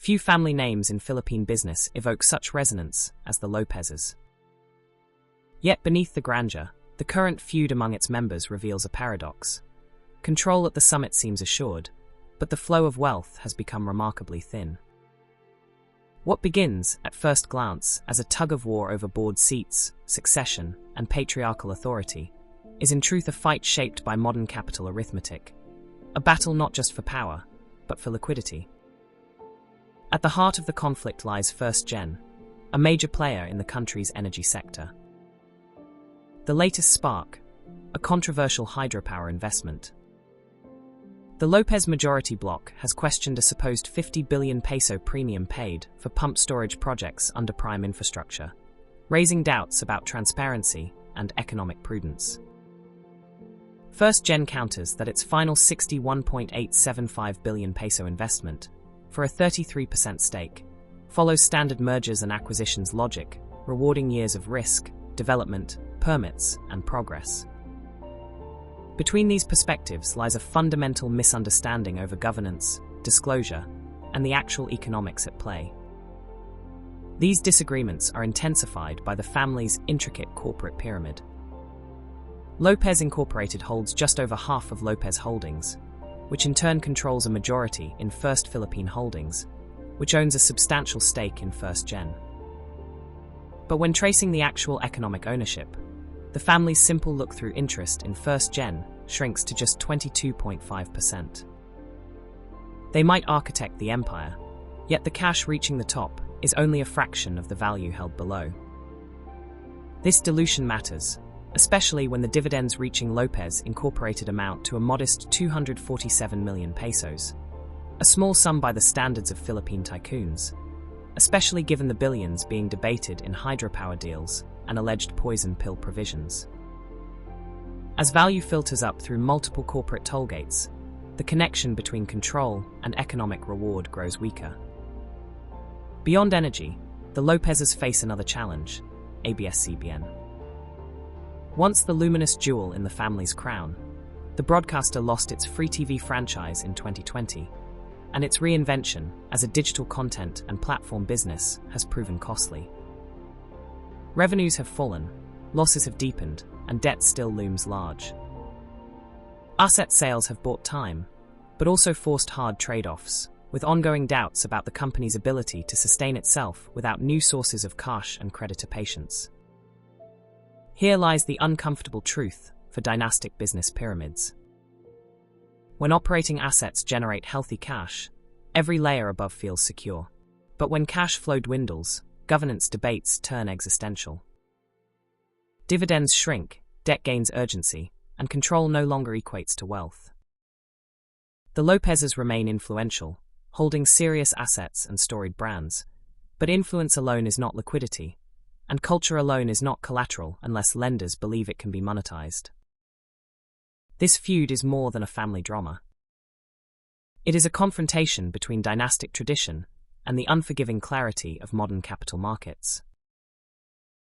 Few family names in Philippine business evoke such resonance as the Lopezes. Yet beneath the grandeur, the current feud among its members reveals a paradox. Control at the summit seems assured, but the flow of wealth has become remarkably thin. What begins, at first glance, as a tug-of-war over board seats, succession, and patriarchal authority, is in truth a fight shaped by modern capital arithmetic, a battle not just for power, but for liquidity. At the heart of the conflict lies FGEN, a major player in the country's energy sector. The latest spark, a controversial hydropower investment. The Lopez majority bloc has questioned a supposed 50 billion peso premium paid for pump storage projects under prime infrastructure, raising doubts about transparency and economic prudence. FGEN counters that its final 61.875 billion peso investment, for a 33% stake, follows standard mergers and acquisitions logic, rewarding years of risk, development, permits, and progress. Between these perspectives lies a fundamental misunderstanding over governance, disclosure, and the actual economics at play. These disagreements are intensified by the family's intricate corporate pyramid. Lopez Incorporated holds just over half of Lopez Holdings, which in turn controls a majority in First Philippine Holdings, which owns a substantial stake in FGEN. But when tracing the actual economic ownership, the family's simple look-through interest in FGEN shrinks to just 22.5%. They might architect the empire, yet the cash reaching the top is only a fraction of the value held below. This dilution matters, especially when the dividends reaching Lopez Incorporated amount to a modest 247 million pesos, a small sum by the standards of Philippine tycoons, especially given the billions being debated in hydropower deals and alleged poison pill provisions. As value filters up through multiple corporate tollgates, the connection between control and economic reward grows weaker. Beyond energy, the Lopezes face another challenge: ABS-CBN. Once the luminous jewel in the family's crown, the broadcaster lost its free TV franchise in 2020, and its reinvention as a digital content and platform business has proven costly. Revenues have fallen, losses have deepened, and debt still looms large. Asset sales have bought time, but also forced hard trade-offs, with ongoing doubts about the company's ability to sustain itself without new sources of cash and creditor patience. Here lies the uncomfortable truth for dynastic business pyramids. When operating assets generate healthy cash, every layer above feels secure. But when cash flow dwindles, governance debates turn existential. Dividends shrink, debt gains urgency, and control no longer equates to wealth. The Lopezes remain influential, holding serious assets and storied brands, but influence alone is not liquidity, and culture alone is not collateral unless lenders believe it can be monetized. This feud is more than a family drama. It is a confrontation between dynastic tradition and the unforgiving clarity of modern capital markets.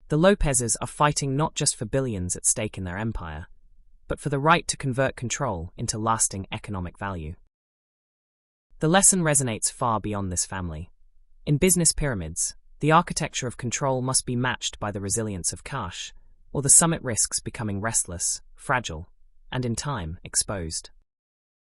The Lopezes are fighting not just for billions at stake in their empire, but for the right to convert control into lasting economic value. The lesson resonates far beyond this family. In business pyramids, the architecture of control must be matched by the resilience of cash, or the summit risks becoming restless, fragile, and in time, exposed.